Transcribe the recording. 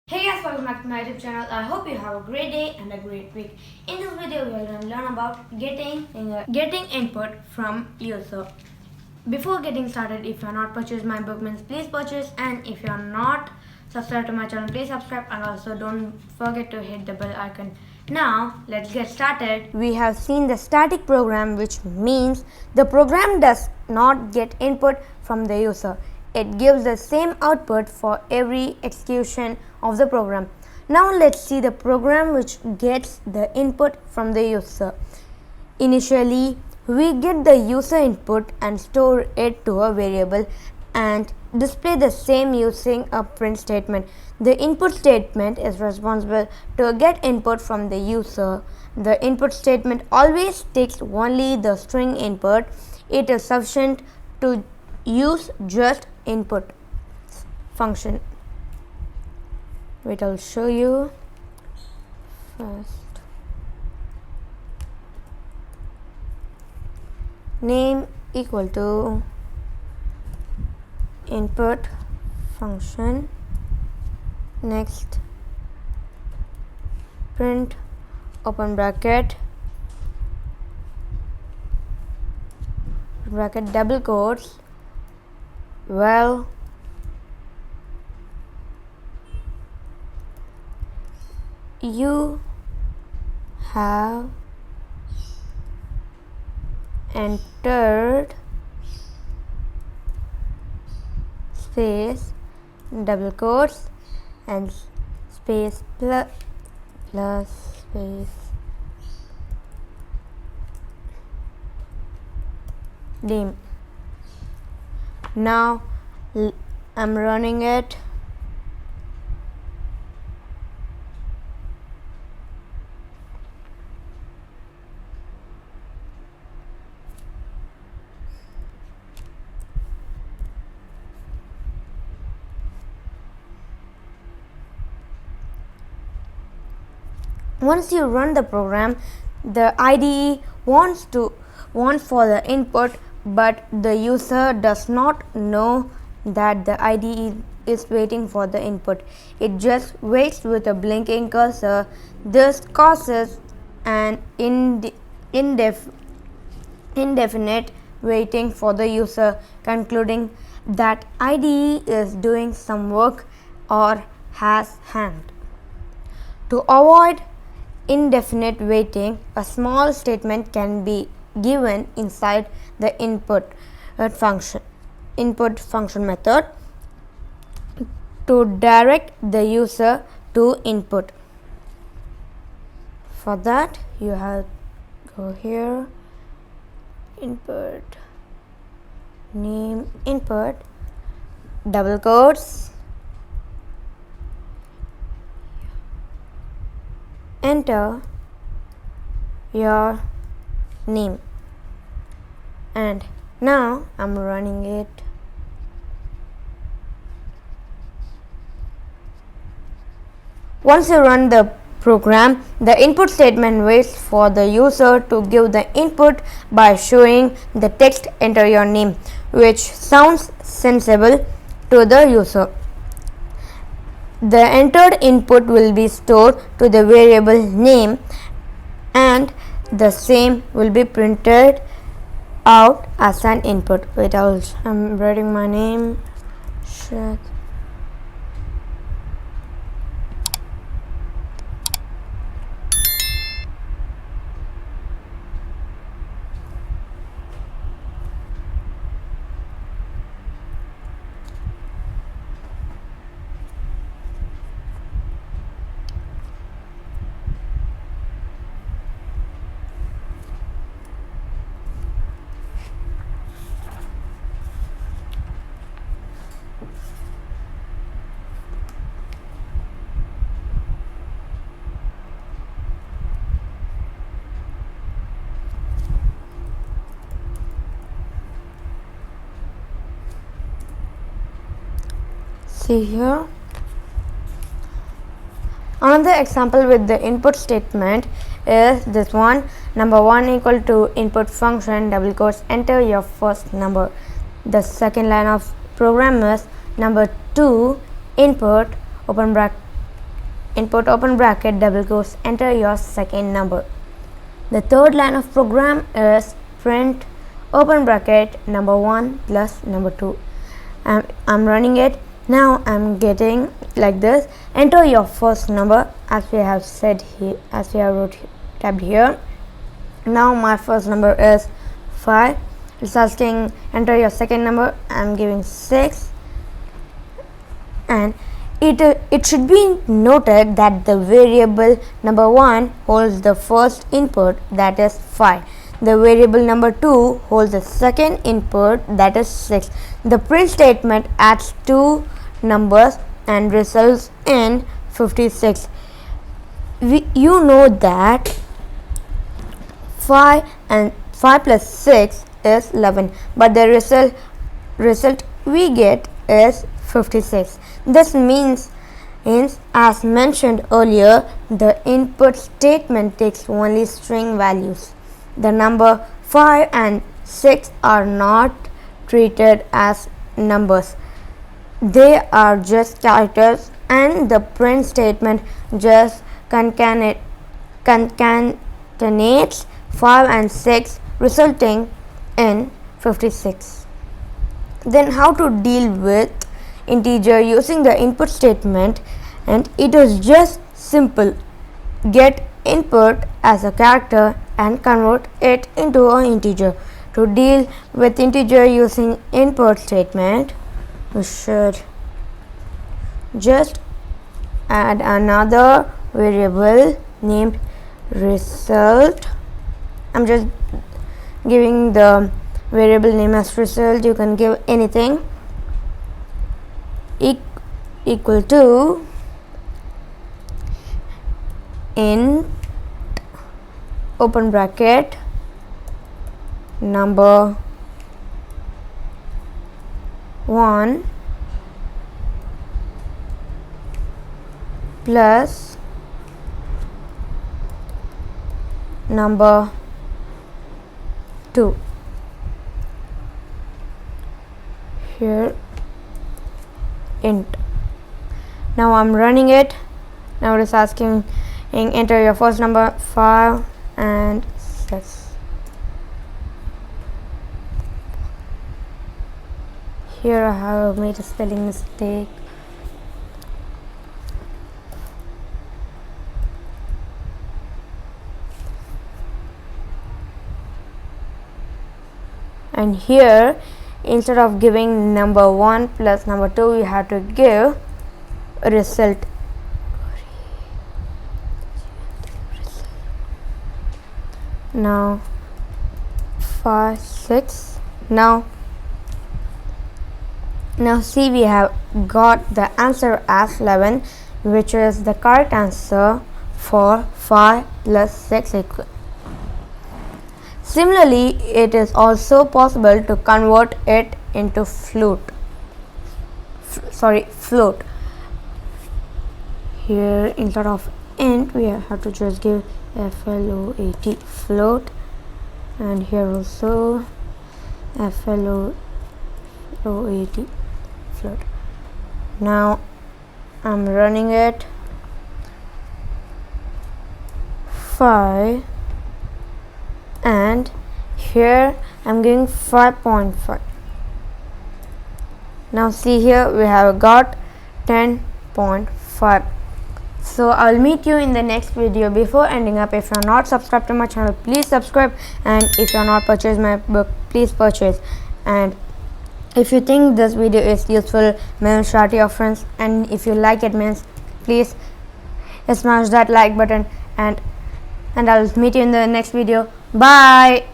Hey guys, welcome back to my YouTube channel. I hope you have a great day and a great week. In this video, we are going to learn about getting input from user. Before getting started, if you are not purchased my book, means please purchase, and if you are not subscribed to my channel, please subscribe, and also don't forget to hit the bell icon. Now let's get started. We have seen the static program, which means the program does not get input from the user. It gives the same output for every execution of the program. Now let's see the program which gets the input from the user. Initially, we get the user input and store it to a variable and display the same using a print statement. The input statement is responsible to get input from the user. The input statement always takes only the string input. It is sufficient to use just input function. Wait, I'll show you first. Name equal to input function. Next, print open bracket double quotes. Well, you have entered space double quotes and space plus space name. Now I'm running it. Once you run the program, the IDE wants for the input, but the user does not know that the IDE is waiting for the input. It just waits with a blinking cursor. This causes an indefinite waiting for the user, concluding that IDE is doing some work or has hanged. To avoid indefinite waiting, a small statement can be given inside the input function method to direct the user to input. For that, you have go here, input, name input, double quotes, enter your name, and now I'm running it. Once you run the program, the input statement waits for the user to give the input by showing the text enter your name, which sounds sensible to the user. The entered input will be stored to the variable name and the same will be printed out as an input. Wait, I'm writing my name. Shit. See here. Another example with the input statement is this one. Number 1 equal to input function double quotes enter your first number. The second line of program is number 2 input open bracket input open bracket double quotes, enter your second number. The third line of program is print open bracket number 1 plus number 2. I'm running it. Now I'm getting like this. Enter your first number as we have said here, as we have tabbed here. Now my first number is 5. It's asking enter your second number. I'm giving 6, and it should be noted that the variable number 1 holds the first input, that is 5. The variable number 2 holds the second input, that is 6. The print statement adds 2 numbers and results in 56. You know that 5 plus 6 is 11, but the result we get is 56. This means as mentioned earlier, the input statement takes only string values. The number 5 and 6 are not treated as numbers. They are just characters, and the print statement just concatenates 5 and 6, resulting in 56. Then how to deal with integer using the input statement? And it is just simple. Get input as a character and convert it into an integer. To deal with integer using input statement, we should just add another variable named result. I'm just giving the variable name as result. You can give anything. Equal to int open bracket number 1 plus number 2. Here int. Now I'm running it. Now it is asking enter your first number 5 and 6. Here I have made a spelling mistake. And here, instead of giving number 1 plus number 2, we have to give a result. Now 5, 6. Now see, we have got the answer as 11, which is the correct answer for 5 plus 6 equal. Similarly, it is also possible to convert it into float. Here, instead of int, we have to just give float, float, and here also float, float. Now I'm running it. 5, and here I'm giving 5.5. Now see, here we have got 10.5. So I'll meet you in the next video. Before ending up, if you're not subscribed to my channel, please subscribe, and if you're not purchased my book, please purchase. And if you think this video is useful, share to your friends, and if you like it, please smash that like button, and I'll meet you in the next video. Bye.